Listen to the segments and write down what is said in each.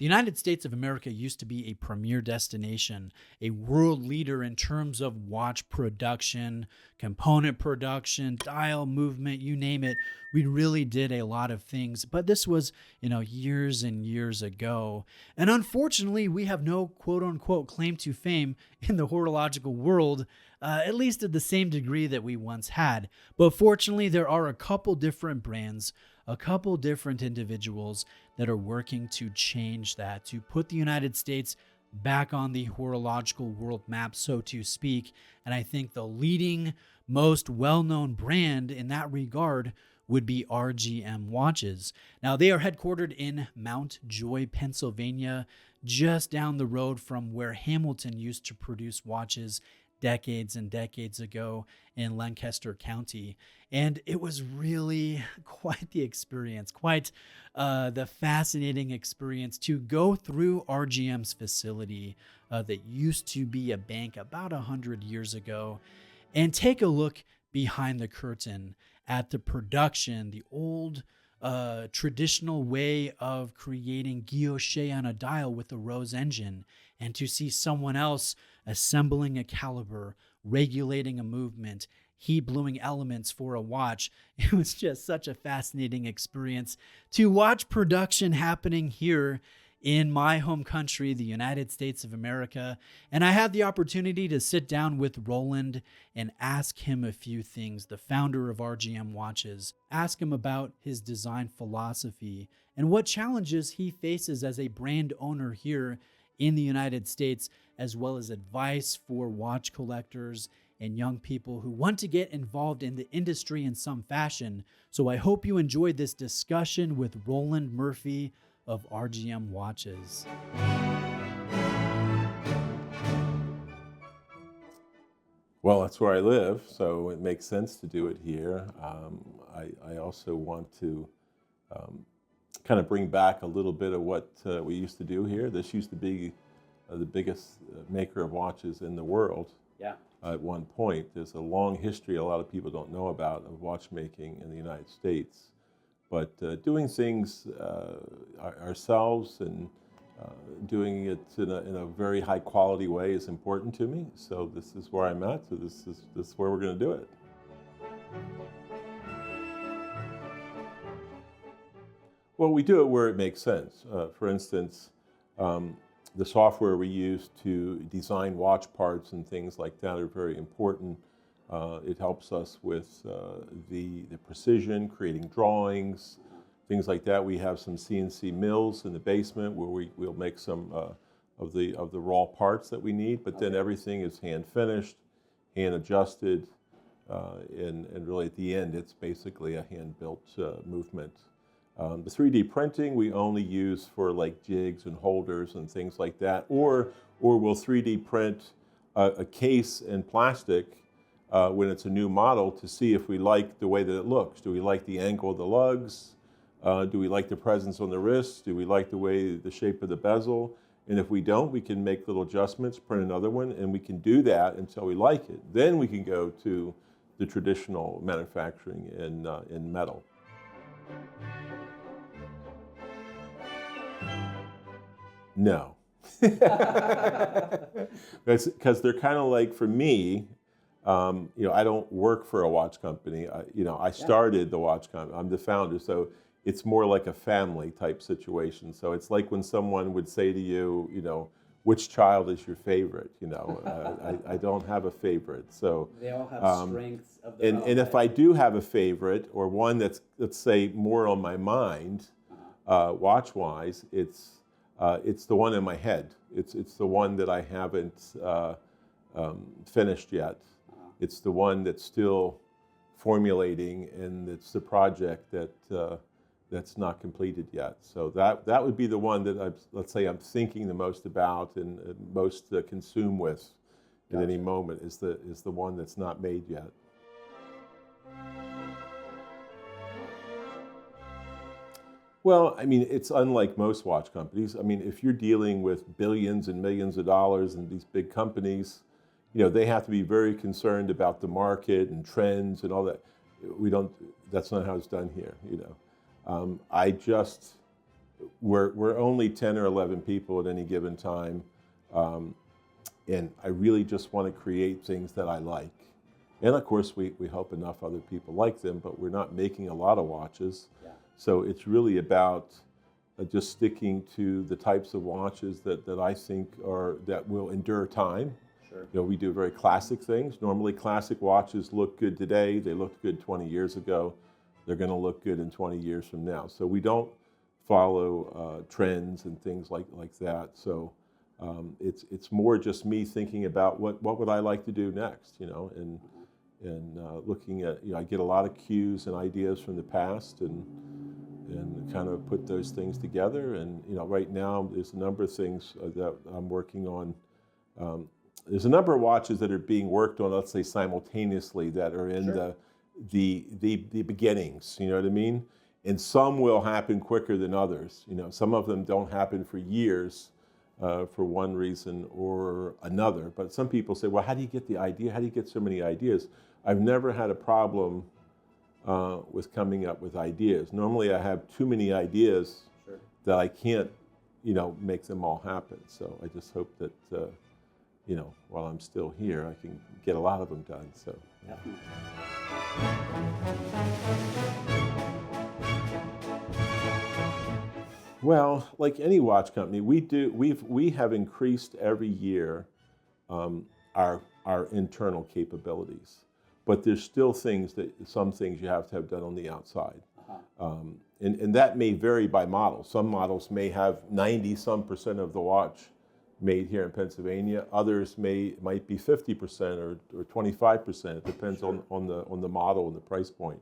The United States of America used to be a premier destination, a world leader in terms of watch production, component production, dial movement, you name it. We really did a lot of things, but this was, years and years ago. And unfortunately, we have no quote unquote claim to fame in the horological world, at least at the same degree that we once had. But fortunately, there are a couple different brands, a couple different individuals that are working to change that, to put the United States back on the horological world map, so to speak. And I think the leading, most well-known brand in that regard would be RGM Watches. Now, they are headquartered in Mount Joy, Pennsylvania, just down the road from where Hamilton used to produce watches decades and decades ago in Lancaster County. And it was really quite the experience, quite the fascinating experience to go through RGM's facility that used to be a bank about 100 years ago and take a look behind the curtain at the production, the old traditional way of creating guilloche on a dial with a Rose engine, and to see someone else assembling a caliber, regulating a movement, heat blowing elements for a watch. It was just such a fascinating experience to watch production happening here in my home country, the United States of America. And I had the opportunity to sit down with Roland and ask him a few things, the founder of RGM Watches, ask him about his design philosophy and what challenges he faces as a brand owner here in the United States, as well as advice for watch collectors and young people who want to get involved in the industry in some fashion. So I hope you enjoyed this discussion with Roland Murphy of RGM Watches. Well, that's where I live, so it makes sense to do it here. I also want to kind of bring back a little bit of what we used to do here. This used to be the biggest maker of watches in the world. Yeah. At one point. There's a long history a lot of people don't know about of watchmaking in the United States. But doing things ourselves and doing it in a very high quality way is important to me. So this is where I'm at. So this is where we're going to do it. Well, we do it where it makes sense. For instance, the software we use to design watch parts and things like that are very important. It helps us with the precision, creating drawings, things like that. We have some CNC mills in the basement where we'll make some of the raw parts that we need, but then everything is hand finished, hand adjusted, and really at the end it's basically a hand built movement. The 3D printing we only use for like jigs and holders and things like that, or we'll 3D print a case in plastic when it's a new model to see if we like the way that it looks. Do we like the angle of the lugs? Do we like the presence on the wrist? Do we like the shape of the bezel? And if we don't, we can make little adjustments, print another one, and we can do that until we like it. Then we can go to the traditional manufacturing in metal. No. Because they're kind of like, for me, I don't work for a watch company. I started the watch company. I'm the founder, so it's more like a family type situation. So it's like when someone would say to you, which child is your favorite? I don't have a favorite. So they all have strengths of their own. And if I do have a favorite, or one that's, let's say, more on my mind, watch-wise, it's the one in my head. It's the one that I haven't finished yet. It's the one that's still formulating, and it's the project that's not completed yet. So that would be the one that let's say I'm thinking the most about and most consume with at any moment is the one that's not made yet. Well, I mean, it's unlike most watch companies. I mean, if you're dealing with billions and millions of dollars and these big companies, they have to be very concerned about the market and trends and all that. That's not how it's done here, I just we're only 10 or 11 people at any given time, um, and I really just want to create things that I like. And of course, we hope enough other people like them, but we're not making a lot of watches. Yeah. So it's really about just sticking to the types of watches that I think that will endure time. Sure. You know, we do very classic things. Normally, classic watches look good today. They looked good 20 years ago. They're going to look good in 20 years from now. So we don't follow trends and things like that. So it's more just me thinking about what would I like to do next, you know, and looking at, you know, I get a lot of cues and ideas from the past and kind of put those things together. And, you know, right now there's a number of things that I'm working on. There's a number of watches that are being worked on, let's say simultaneously, that are in Sure. the beginnings, you know what I mean? And some will happen quicker than others. You know, some of them don't happen for years for one reason or another. But some people say, well, how do you get the idea? How do you get so many ideas? I've never had a problem with coming up with ideas. Normally I have too many ideas Sure. that I can't, you know, make them all happen. So I just hope that, you know, while I'm still here, I can get a lot of them done. So. Yeah. Well, like any watch company, we have increased every year our internal capabilities, but there's still some things you have to have done on the outside, and that may vary by model. Some models may have 90% of the watch made here in Pennsylvania. Others might be 50% or 25%. It depends on the model and the price point.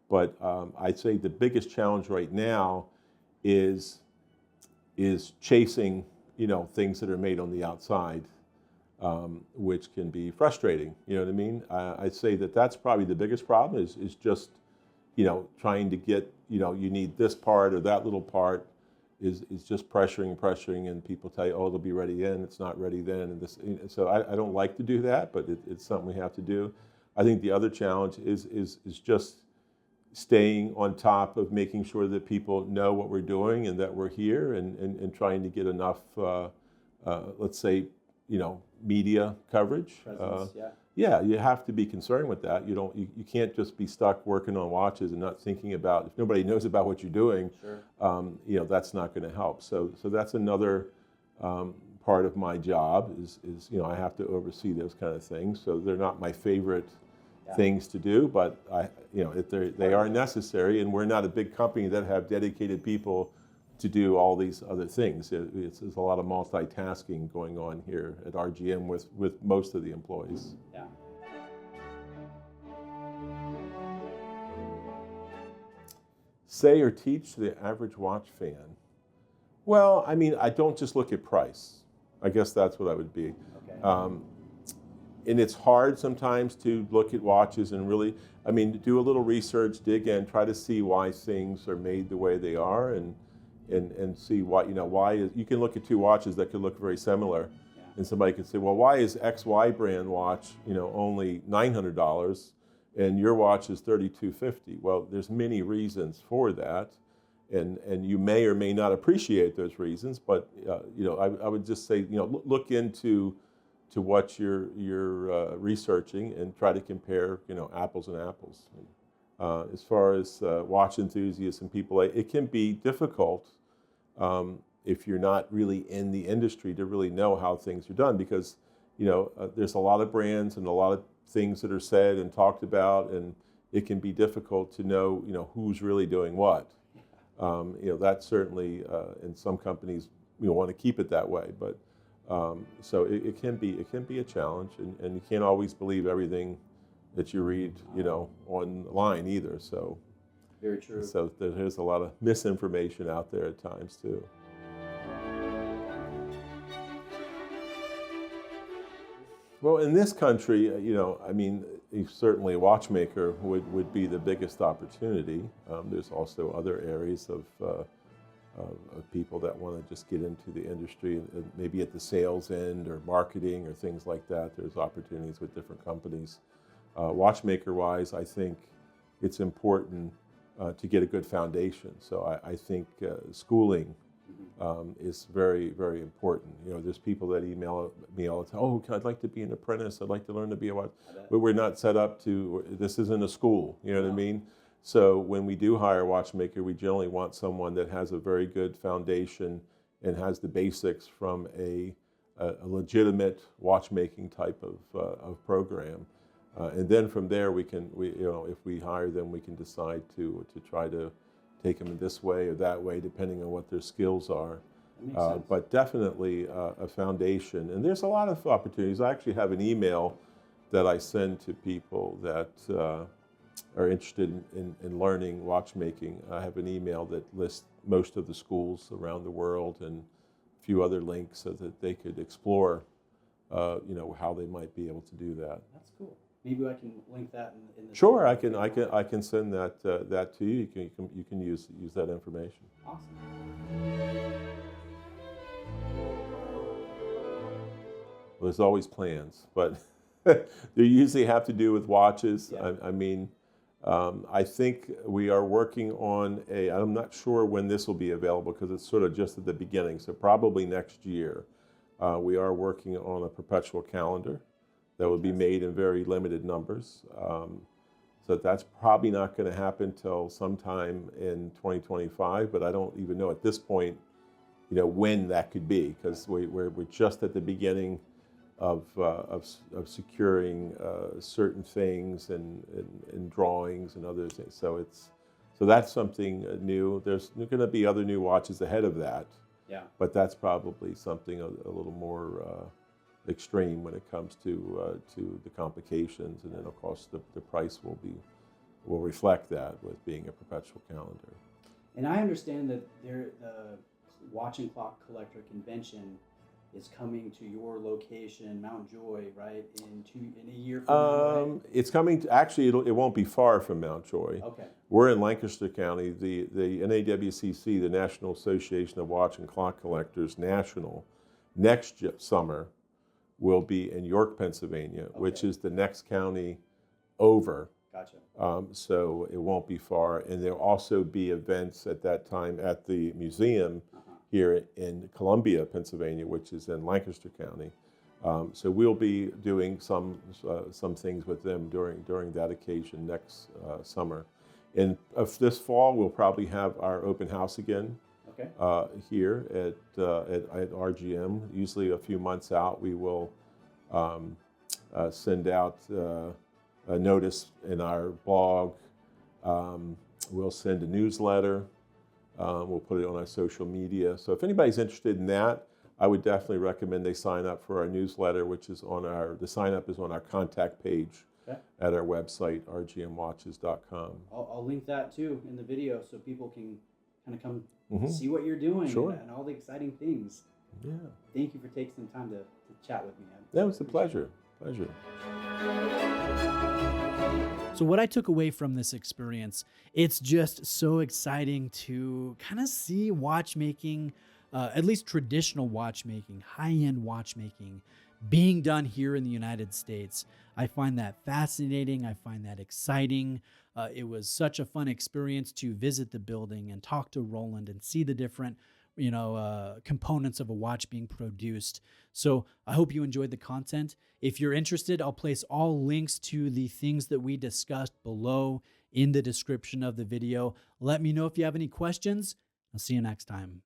But I'd say the biggest challenge right now is chasing, you know, things that are made on the outside, which can be frustrating. You know what I mean? I'd say that's probably the biggest problem is just, you know, trying to get, you know, you need this part or that little part is just pressuring, and people tell you, oh, it'll be ready then, it's not ready then, and this. So I don't like to do that, but it's something we have to do. I think the other challenge is just staying on top of making sure that people know what we're doing and that we're here, and trying to get enough, let's say, you know, media coverage. Presence, yeah. Yeah, you have to be concerned with that. You can't just be stuck working on watches and not thinking about, if nobody knows about what you're doing, Sure. You know, that's not going to help. So that's another part of my job is, you know, I have to oversee those kind of things. So they're not my favorite things to do, but you know, they are necessary, and we're not a big company that have dedicated people to do all these other things. There's a lot of multitasking going on here at RGM with most of the employees. Yeah. Say or teach to the average watch fan. Well, I mean, I don't just look at price. I guess that's what I would be. Okay. And it's hard sometimes to look at watches and really, I mean, do a little research, dig in, try to see why things are made the way they are, and see why, you know, you can look at two watches that could look very similar, and somebody could say, well, why is XY brand watch, you know, only $900 and your watch is $3,250? Well, there's many reasons for that, and you may or may not appreciate those reasons, but you know, I would just say, you know, look into what you're researching and try to compare, you know, apples and apples. As far as watch enthusiasts and people, it can be difficult if you're not really in the industry to really know how things are done, because, you know, there's a lot of brands and a lot of things that are said and talked about, and it can be difficult to know, you know, who's really doing what. You know, that certainly in some companies, you know, want to keep it that way, but so it can be a challenge, and you can't always believe everything that you read, you know, online either. So Very true. So there's a lot of misinformation out there at times too. Well, in this country, you know, I mean, certainly a watchmaker would be the biggest opportunity. There's also other areas of people that want to just get into the industry, maybe at the sales end or marketing or things like that. There's opportunities with different companies. Watchmaker-wise, I think it's important to get a good foundation. So I think schooling is very, very important. You know, there's people that email me all the time, oh, I'd like to be an apprentice, I'd like to learn to be a watch. But we're not set up to, this isn't a school, you know what I mean? So when we do hire a watchmaker, we generally want someone that has a very good foundation and has the basics from a legitimate watchmaking type of program. And then from there, if we hire them, we can decide to try to take them in this way or that way, depending on what their skills are. But definitely a foundation. And there's a lot of opportunities. I actually have an email that I send to people that are interested in learning watchmaking. I have an email that lists most of the schools around the world and a few other links so that they could explore, how they might be able to do that. That's cool. Maybe I can link that in the. Sure, I can send that to you. You can use that information. Awesome. Well, there's always plans, but they usually have to do with watches. Yeah. I think we are working on I'm not sure when this will be available because it's sort of just at the beginning, so probably next year. We are working on a perpetual calendar that will be made in very limited numbers. So that's probably not going to happen till sometime in 2025, but I don't even know at this point, when that could be, because we're just at the beginning of securing certain things and drawings and other things. So that's something new. There's going to be other new watches ahead of that. Yeah. But that's probably something a little more extreme when it comes to the complications, and then of course the price will reflect that with being a perpetual calendar. And I understand that the Watch and Clock Collector Convention is coming to your location, Mount Joy, right? In a year from now. Right? It's coming. Actually, it won't be far from Mount Joy. Okay. We're in Lancaster County. The NAWCC, the National Association of Watch and Clock Collectors, national, next summer will be in York, Pennsylvania, which is the next county over. Gotcha. So it won't be far, and there'll also be events at that time at the museum here in Columbia, Pennsylvania, which is in Lancaster County. So we'll be doing some things with them during that occasion next summer. And this fall, we'll probably have our open house again. Okay. Here at RGM. Usually a few months out, we will send out a notice in our blog. We'll send a newsletter. We'll put it on our social media. So if anybody's interested in that, I would definitely recommend they sign up for our newsletter, which is the sign up is on our contact page at our website, rgmwatches.com. I'll link that too in the video so people can kind of come see what you're doing and all the exciting things. Yeah. Thank you for taking some time to chat with me. That was a pleasure. So what I took away from this experience, it's just so exciting to kind of see watchmaking, at least traditional watchmaking, high-end watchmaking, being done here in the United States. I find that fascinating. I find that exciting. It was such a fun experience to visit the building and talk to Roland and see the different components of a watch being produced. So I hope you enjoyed the content. If you're interested, I'll place all links to the things that we discussed below in the description of the video. Let me know if you have any questions. I'll see you next time.